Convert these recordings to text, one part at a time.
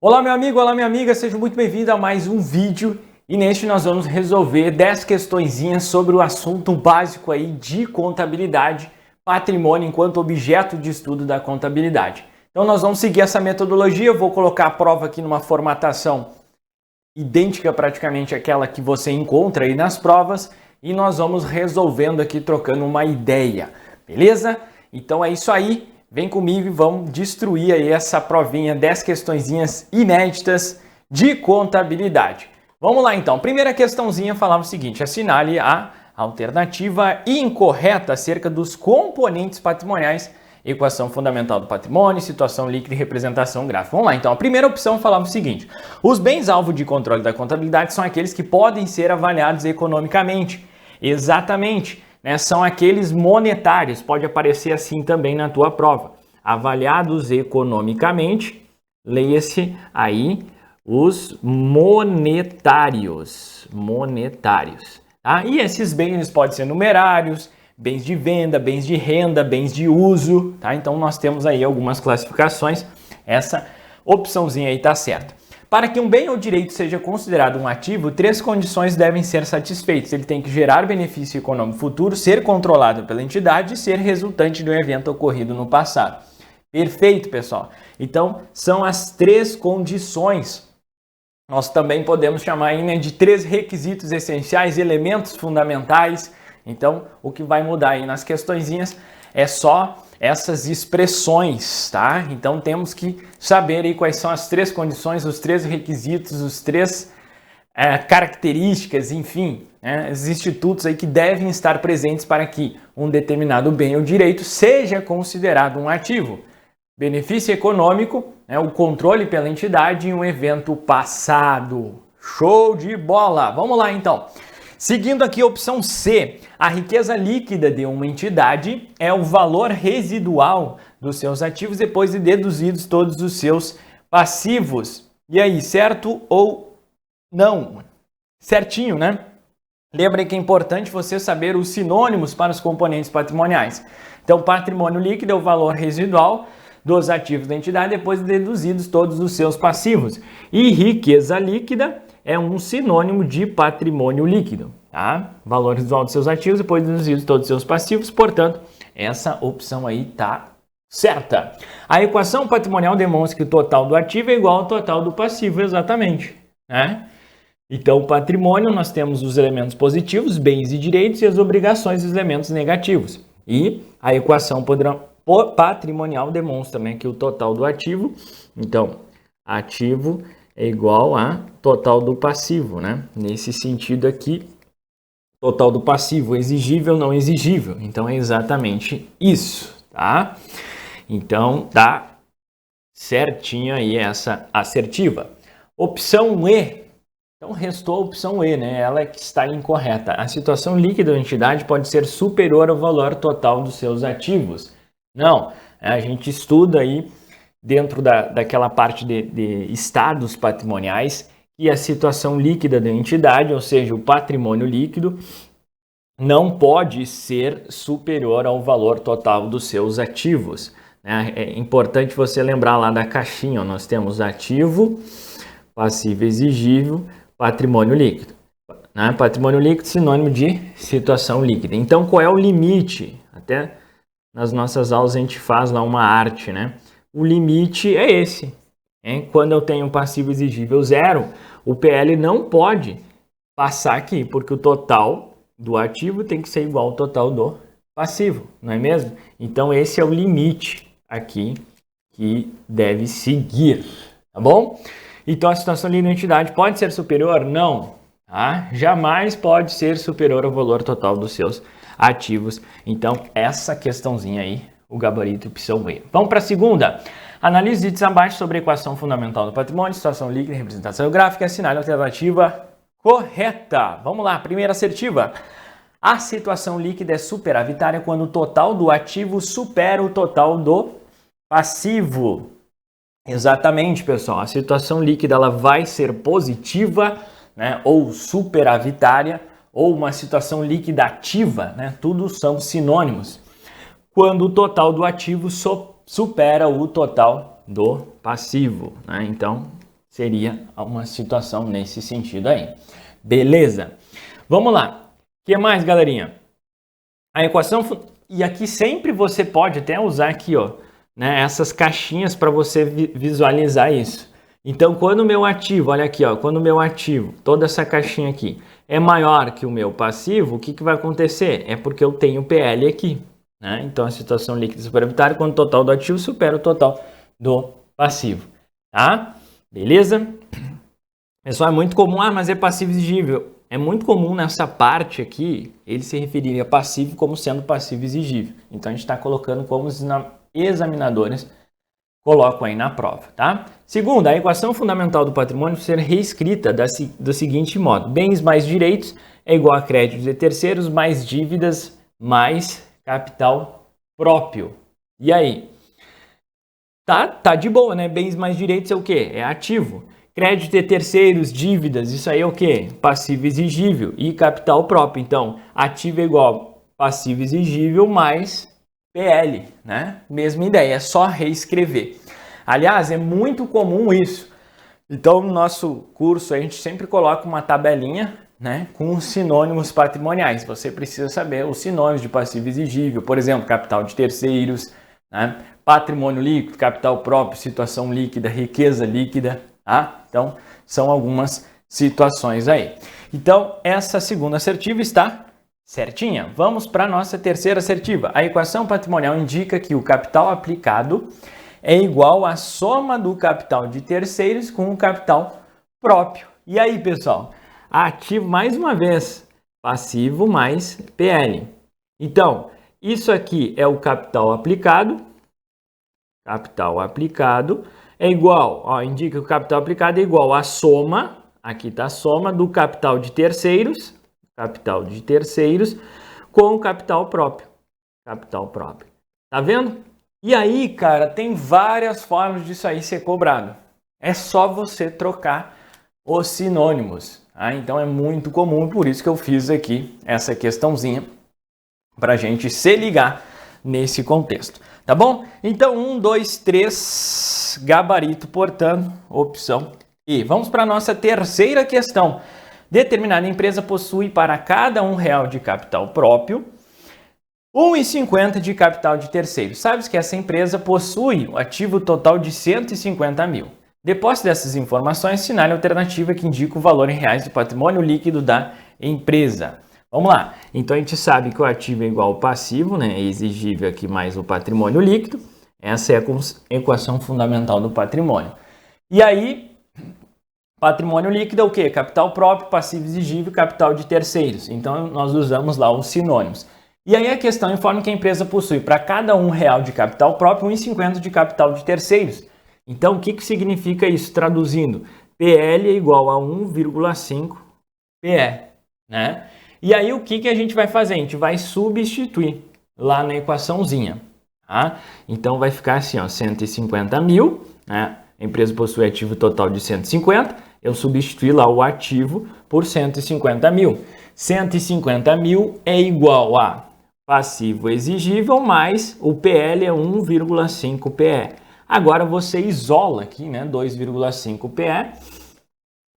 Olá meu amigo, olá minha amiga, seja muito bem-vindo a mais um vídeo e neste nós vamos resolver 10 questõezinhas sobre o assunto básico aí de contabilidade, patrimônio enquanto objeto de estudo da contabilidade. Então nós vamos seguir essa metodologia, eu vou colocar a prova aqui numa formatação idêntica praticamente àquela que você encontra aí nas provas e nós vamos resolvendo aqui, trocando uma ideia, beleza? Então é isso aí. Vem comigo e vamos destruir aí essa provinha, 10 questõezinhas inéditas de contabilidade. Vamos lá então. Primeira questãozinha falava o seguinte: assinale a alternativa incorreta acerca dos componentes patrimoniais, equação fundamental do patrimônio, situação líquida e representação gráfica. Vamos lá então. A primeira opção falava o seguinte: os bens alvo de controle da contabilidade são aqueles que podem ser avaliados economicamente. Exatamente. São aqueles monetários, pode aparecer assim também na tua prova. Avaliados economicamente, leia-se aí os monetários. Tá? E esses bens podem ser numerários, bens de venda, bens de renda, bens de uso. Tá? Então nós temos aí algumas classificações, essa opçãozinha aí está certa. Para que um bem ou direito seja considerado um ativo, 3 condições devem ser satisfeitas. Ele tem que gerar benefício econômico futuro, ser controlado pela entidade e ser resultante de um evento ocorrido no passado. Perfeito, pessoal. Então, são as 3 condições. Nós também podemos chamar aí, de 3 requisitos essenciais, elementos fundamentais. Então, o que vai mudar aí nas questõezinhas é só essas expressões, tá? Então temos que saber aí quais são as 3 condições, os 3 requisitos, os 3 características, enfim, os institutos aí que devem estar presentes para que um determinado bem ou direito seja considerado um ativo. Benefício econômico, o controle pela entidade e um evento passado. Show de bola! Vamos lá então. Seguindo aqui a opção C, a riqueza líquida de uma entidade é o valor residual dos seus ativos depois de deduzidos todos os seus passivos. E aí, certo ou não? Certinho, né? Lembrem que é importante você saber os sinônimos para os componentes patrimoniais. Então, patrimônio líquido é o valor residual dos ativos da entidade depois de deduzidos todos os seus passivos. E riqueza líquida é um sinônimo de patrimônio líquido, tá? Valor residual dos seus ativos depois de deduzidos todos os seus passivos, portanto, essa opção aí tá certa. A equação patrimonial demonstra que o total do ativo é igual ao total do passivo, exatamente, né? Então, o patrimônio, nós temos os elementos positivos, bens e direitos, e as obrigações, os elementos negativos. E a equação patrimonial demonstra também que o total do ativo, então, ativo é igual a total do passivo, né? Nesse sentido aqui, total do passivo, exigível, não exigível. Então, é exatamente isso, tá? Então, tá certinho aí essa assertiva. Opção E. Então, restou a opção E, né? Ela é que está incorreta. A situação líquida da entidade pode ser superior ao valor total dos seus ativos. Não, a gente estuda aí dentro daquela parte de estados patrimoniais e a situação líquida da entidade, ou seja, o patrimônio líquido, não pode ser superior ao valor total dos seus ativos, né? É importante você lembrar lá da caixinha, ó, nós temos ativo, passivo exigível, patrimônio líquido. Né? Patrimônio líquido sinônimo de situação líquida. Então, qual é o limite? Até nas nossas aulas a gente faz lá uma arte, né? O limite é esse. Quando eu tenho um passivo exigível 0, o PL não pode passar aqui, porque o total do ativo tem que ser igual ao total do passivo, não é mesmo? Então esse é o limite aqui que deve seguir, tá bom? Então a situação líquida da entidade pode ser superior? Não, tá? Jamais pode ser superior ao valor total dos seus ativos. Então essa questãozinha aí, o gabarito opção E. Vamos para a segunda. Analise itens abaixo sobre a equação fundamental do patrimônio, situação líquida e representação gráfica. Assinale a alternativa correta. Vamos lá, primeira assertiva. A situação líquida é superavitária quando o total do ativo supera o total do passivo. Exatamente, pessoal. A situação líquida ela vai ser positiva, né, ou superavitária, ou uma situação líquida ativa, né? Tudo são sinônimos. Quando o total do ativo supera o total do passivo, né? Então, seria uma situação nesse sentido aí. Beleza? Vamos lá. O que mais, galerinha? A equação... E aqui sempre você pode até usar aqui, ó, né, essas caixinhas para você visualizar isso. Então, quando o meu ativo, olha aqui, ó, quando o meu ativo, toda essa caixinha aqui, é maior que o meu passivo, o que vai acontecer? É porque eu tenho PL aqui, né? Então, a situação líquida superavitária, quando o total do ativo supera o total do passivo, tá? Beleza? Pessoal, é muito comum, mas é passivo exigível. É muito comum nessa parte aqui, ele se referir a passivo como sendo passivo exigível. Então, a gente está colocando como os examinadores colocam aí na prova, tá? Segundo, a equação fundamental do patrimônio ser reescrita do seguinte modo. Bens mais direitos é igual a créditos de terceiros mais dívidas mais capital próprio. E aí? Tá de boa, né? Bens mais direitos é o quê? É ativo. Crédito de terceiros, dívidas, isso aí é o quê? Passivo exigível e capital próprio. Então, ativo é igual passivo exigível mais PL, né? Mesma ideia, é só reescrever. Aliás, é muito comum isso. Então, no nosso curso, a gente sempre coloca uma tabelinha, né, com os sinônimos patrimoniais. Você precisa saber os sinônimos de passivo exigível, por exemplo, capital de terceiros, né, patrimônio líquido, capital próprio, situação líquida, riqueza líquida, tá? Então, são algumas situações aí. Então, essa segunda assertiva está certinha. Vamos para a nossa terceira assertiva. A equação patrimonial indica que o capital aplicado é igual à soma do capital de terceiros com o capital próprio. E aí, pessoal? Ativo mais uma vez, passivo mais PL. Então, isso aqui é o capital aplicado. Capital aplicado é igual, ó, indica que o capital aplicado é igual à soma, aqui está a soma do capital de terceiros com o capital próprio. Capital próprio. Tá vendo? E aí, cara, tem várias formas disso aí ser cobrado. É só você trocar os sinônimos. Tá? Então é muito comum, por isso que eu fiz aqui essa questãozinha para a gente se ligar nesse contexto. Tá bom? Então, 1, 2, 3, gabarito, portanto, opção E. Vamos para a nossa terceira questão. Determinada empresa possui para cada R$1 de capital próprio, 1,50 de capital de terceiro. Sabes que essa empresa possui o ativo total de 150 mil. Depois dessas informações, assinale a alternativa que indica o valor em reais do patrimônio líquido da empresa. Vamos lá. Então, a gente sabe que o ativo é igual ao passivo, né? É exigível aqui mais o patrimônio líquido. Essa é a equação fundamental do patrimônio. E aí, patrimônio líquido é o quê? Capital próprio, passivo exigível, capital de terceiros. Então, nós usamos lá os sinônimos. E aí a questão informa que a empresa possui para cada R$1 de capital próprio, 1,50 de capital de terceiros. Então, o que significa isso? Traduzindo, PL é igual a 1,5 PE, né? E aí, o que a gente vai fazer? A gente vai substituir lá na equaçãozinha, tá? Então, vai ficar assim, ó, 150 mil, né? A empresa possui ativo total de 150, eu substituí lá o ativo por 150 mil. 150 mil é igual a passivo exigível mais o PL é 1,5 PE. Agora você isola aqui, né? 2,5 PE.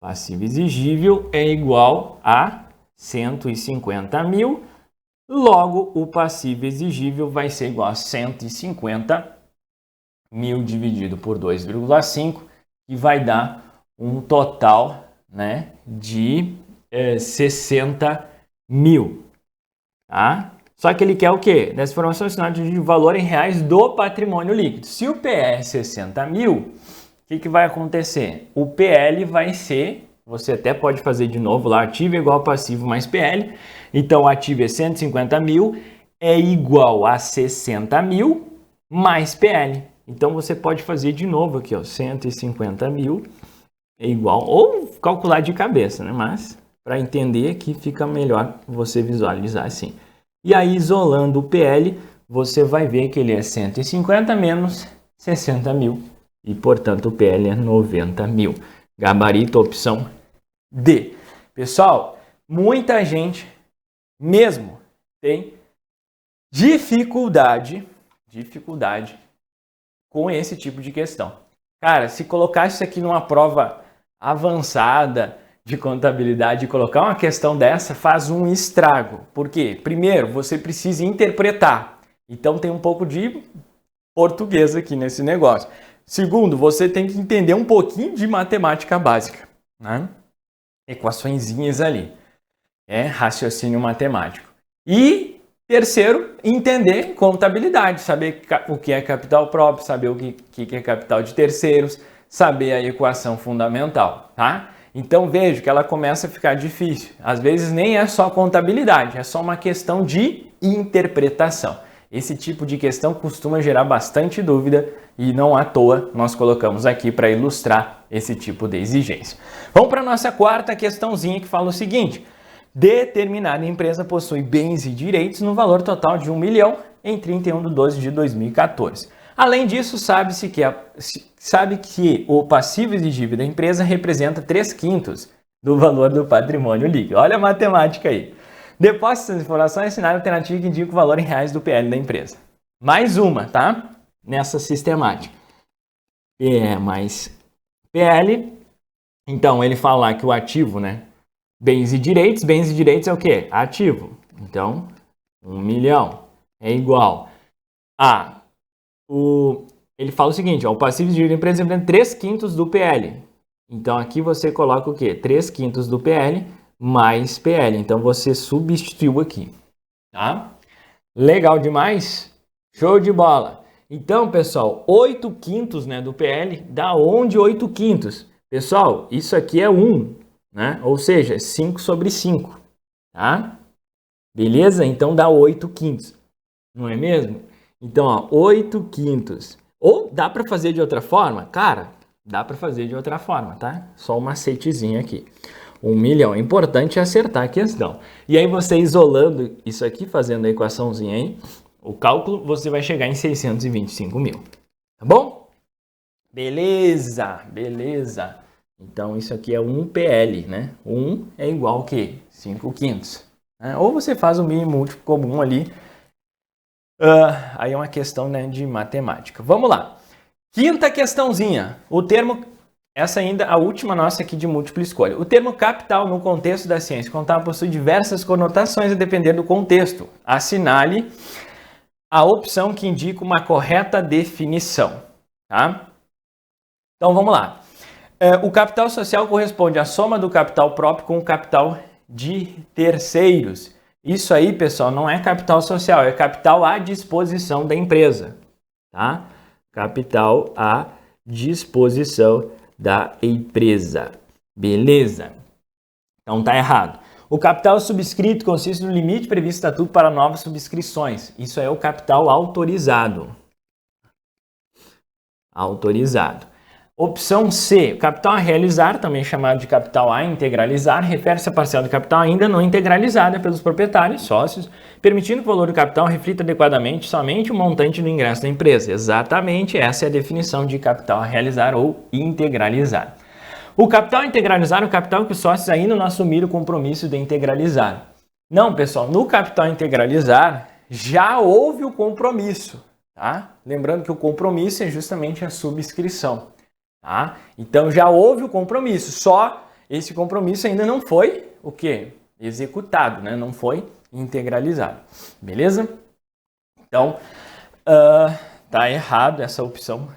Passivo exigível é igual a 150 mil. Logo, o passivo exigível vai ser igual a 150 mil dividido por 2,5, que vai dar um total, né, de 60 mil. Tá? Só que ele quer o quê? Nessa informação assinada de valor em reais do patrimônio líquido. Se o PE é 60 mil, o que vai acontecer? O PL vai ser, você até pode fazer de novo lá, ativo é igual a passivo mais PL. Então, o ativo é 150 mil, é igual a 60 mil mais PL. Então, você pode fazer de novo aqui, ó, 150 mil é igual, ou calcular de cabeça, né? Mas, para entender que fica melhor você visualizar assim. E aí, isolando o PL, você vai ver que ele é 150 menos 60 mil. E, portanto, o PL é 90 mil. Gabarito, opção D. Pessoal, muita gente mesmo tem dificuldade com esse tipo de questão. Cara, se colocar isso aqui numa prova avançada de contabilidade e colocar uma questão dessa, faz um estrago. Por quê? Primeiro, você precisa interpretar. Então tem um pouco de português aqui nesse negócio. Segundo, você tem que entender um pouquinho de matemática básica, né? Equaçõezinhas ali. Raciocínio matemático. E terceiro, entender contabilidade, saber o que é capital próprio, saber o que é capital de terceiros, saber a equação fundamental, tá? Então vejo que ela começa a ficar difícil. Às vezes nem é só contabilidade, é só uma questão de interpretação. Esse tipo de questão costuma gerar bastante dúvida e não à toa nós colocamos aqui para ilustrar esse tipo de exigência. Vamos para a nossa quarta questãozinha que fala o seguinte: determinada empresa possui bens e direitos no valor total de 1 milhão em 31/12/2014. Além disso, sabe que o passivo exigível da empresa representa 3/5 do valor do patrimônio líquido. Olha a matemática aí. Depois dessas informações, assinale a alternativa que indica o valor em reais do PL da empresa. Mais uma, tá? Nessa sistemática. PE mais PL. Então, ele fala lá que o ativo, né? Bens e direitos é o quê? Ativo. Então, 1 milhão é igual a... Ele fala o seguinte, ó, o passivo exigível da empresa representa 3/5 do PL. Então, aqui você coloca o quê? 3/5 do PL mais PL. Então, você substituiu aqui, tá? Legal demais? Show de bola! Então, pessoal, 8/5, né, do PL, da onde 8/5? Pessoal, isso aqui é 1, né? Ou seja, 5/5, tá? Beleza? Então, dá 8/5, não é mesmo? Então, ó, 8/5. Ou dá para fazer de outra forma? Cara, dá para fazer de outra forma, tá? Só um macetezinho aqui. 1 milhão. Importante é acertar a questão. E aí você isolando isso aqui, fazendo a equaçãozinha aí, o cálculo, você vai chegar em 625 mil. Tá bom? Beleza, beleza. Então isso aqui é 1 PL, né? 1 é igual ao quê? 5/5. Né? Ou você faz o mínimo múltiplo comum ali. Aí é uma questão, né, de matemática. Vamos lá. Quinta questãozinha. O termo... Essa ainda a última nossa aqui de múltipla escolha. O termo capital no contexto da ciência contábil possui diversas conotações a depender do contexto. Assinale a opção que indica uma correta definição. Tá? Então vamos lá. O capital social corresponde à soma do capital próprio com o capital de terceiros. Isso aí, pessoal, não é capital social, é capital à disposição da empresa. Tá? Capital à disposição da empresa. Beleza? Então tá errado. O capital subscrito consiste no limite previsto no estatuto para novas subscrições. Isso é o capital autorizado. Autorizado. Opção C, capital a realizar, também chamado de capital a integralizar, refere-se à parcela de capital ainda não integralizada pelos proprietários, sócios, permitindo que o valor do capital reflita adequadamente somente o montante do ingresso da empresa. Exatamente essa é a definição de capital a realizar ou integralizar. O capital integralizar é o capital que os sócios ainda não assumiram o compromisso de integralizar. Não, pessoal, no capital integralizar já houve o compromisso, tá? Lembrando que o compromisso é justamente a subscrição. Tá? Então já houve o compromisso, só esse compromisso ainda não foi o quê? Executado, né? Não foi integralizado, beleza? Então, tá errado essa opção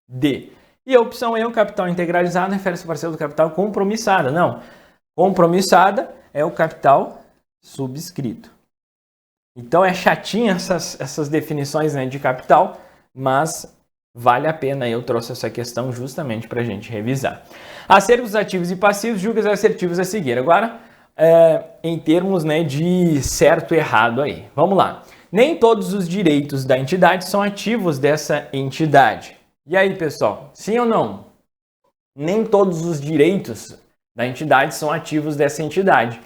D. E a opção E, o capital integralizado, refere-se à parcela do capital compromissada. Não, compromissada é o capital subscrito. Então é chatinha essas definições, né, de capital, mas... vale a pena, eu trouxe essa questão justamente para a gente revisar. Acerca dos ativos e passivos, julgue os assertivos a seguir. Agora, em termos, né, de certo e errado aí. Vamos lá. Nem todos os direitos da entidade são ativos dessa entidade. E aí, pessoal, sim ou não? Nem todos os direitos da entidade são ativos dessa entidade.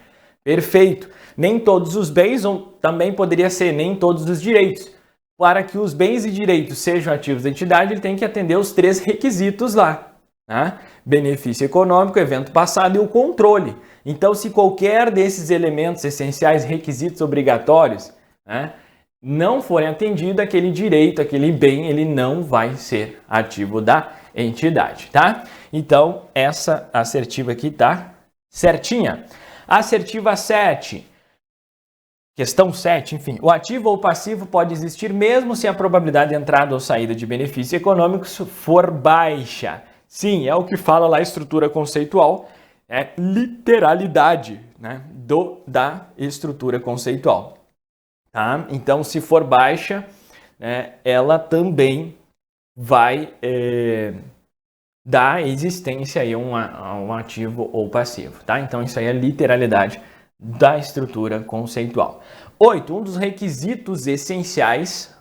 Perfeito. Nem todos os bens, ou também poderia ser nem todos os direitos. Para que os bens e direitos sejam ativos da entidade, ele tem que atender os 3 requisitos lá. Né? Benefício econômico, evento passado e o controle. Então, se qualquer desses elementos essenciais, requisitos obrigatórios, né, não forem atendidos, aquele direito, aquele bem, ele não vai ser ativo da entidade, tá? Então, essa assertiva aqui tá certinha. Assertiva 7. Questão 7, enfim. O ativo ou passivo pode existir mesmo se a probabilidade de entrada ou saída de benefícios econômicos for baixa. Sim, é o que fala lá a estrutura conceitual, é literalidade, né, da estrutura conceitual. Tá? Então, se for baixa, né, ela também vai dar existência aí a um ativo ou passivo. Tá? Então, isso aí é literalidade da estrutura conceitual. 8. Um dos requisitos essenciais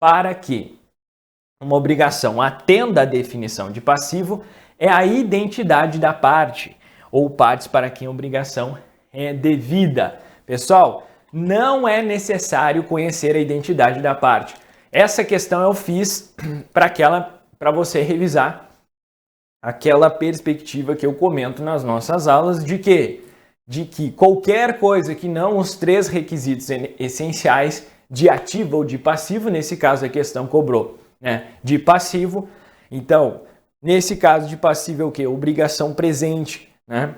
para que uma obrigação atenda à definição de passivo é a identidade da parte ou partes para quem a obrigação é devida. Pessoal, não é necessário conhecer a identidade da parte. Essa questão eu fiz para você revisar aquela perspectiva que eu comento nas nossas aulas de que qualquer coisa que não os 3 requisitos essenciais de ativo ou de passivo, nesse caso a questão cobrou, né, de passivo. Então, nesse caso de passivo é o quê? Obrigação presente, né?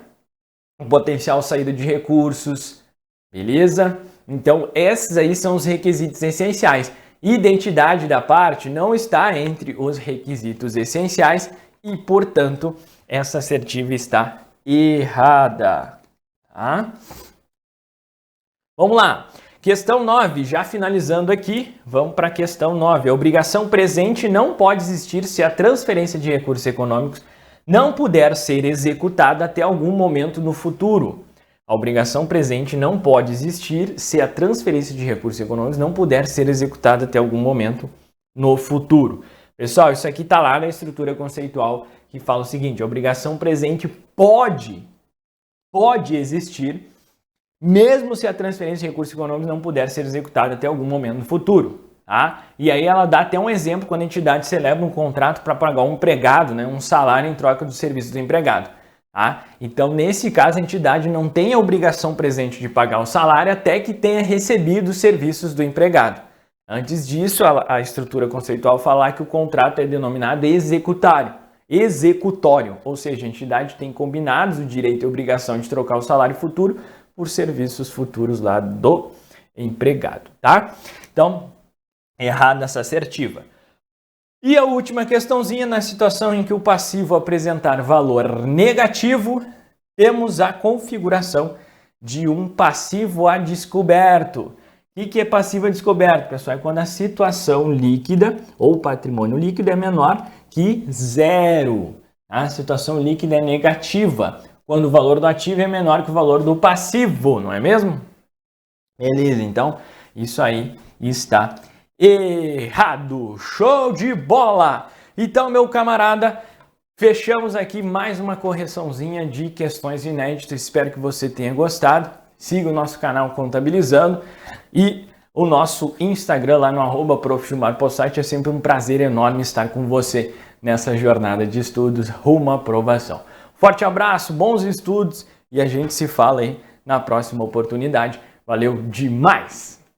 O potencial saída de recursos, beleza? Então, esses aí são os requisitos essenciais. Identidade da parte não está entre os requisitos essenciais e, portanto, essa assertiva está errada. Tá? Vamos lá. Questão 9, já finalizando aqui, vamos para a questão 9. A obrigação presente não pode existir se a transferência de recursos econômicos não puder ser executada até algum momento no futuro. A obrigação presente não pode existir se a transferência de recursos econômicos não puder ser executada até algum momento no futuro. Pessoal, isso aqui está lá na estrutura conceitual que fala o seguinte: a obrigação presente pode existir mesmo se a transferência de recursos econômicos não puder ser executada até algum momento no futuro. Tá? E aí ela dá até um exemplo quando a entidade celebra um contrato para pagar um empregado, né, um salário em troca do serviço do empregado. Tá? Então, nesse caso, a entidade não tem a obrigação presente de pagar o salário até que tenha recebido os serviços do empregado. Antes disso, a estrutura conceitual fala que o contrato é denominado executório, ou seja, a entidade tem combinados o direito e a obrigação de trocar o salário futuro por serviços futuros lá do empregado, tá? Então, errada essa assertiva. E a última questãozinha, na situação em que o passivo apresentar valor negativo, temos a configuração de um passivo a descoberto. O que é passivo a descoberto, pessoal? É quando a situação líquida ou patrimônio líquido é menor que 0. A situação líquida é negativa, quando o valor do ativo é menor que o valor do passivo, não é mesmo? Beleza, então isso aí está errado. Show de bola! Então, meu camarada, fechamos aqui mais uma correçãozinha de questões inéditas. Espero que você tenha gostado. Siga o nosso canal Contabilizando e o nosso Instagram lá no @prof.gilmar_possait. É sempre um prazer enorme estar com você nessa jornada de estudos rumo à aprovação. Forte abraço, bons estudos e a gente se fala aí na próxima oportunidade. Valeu demais!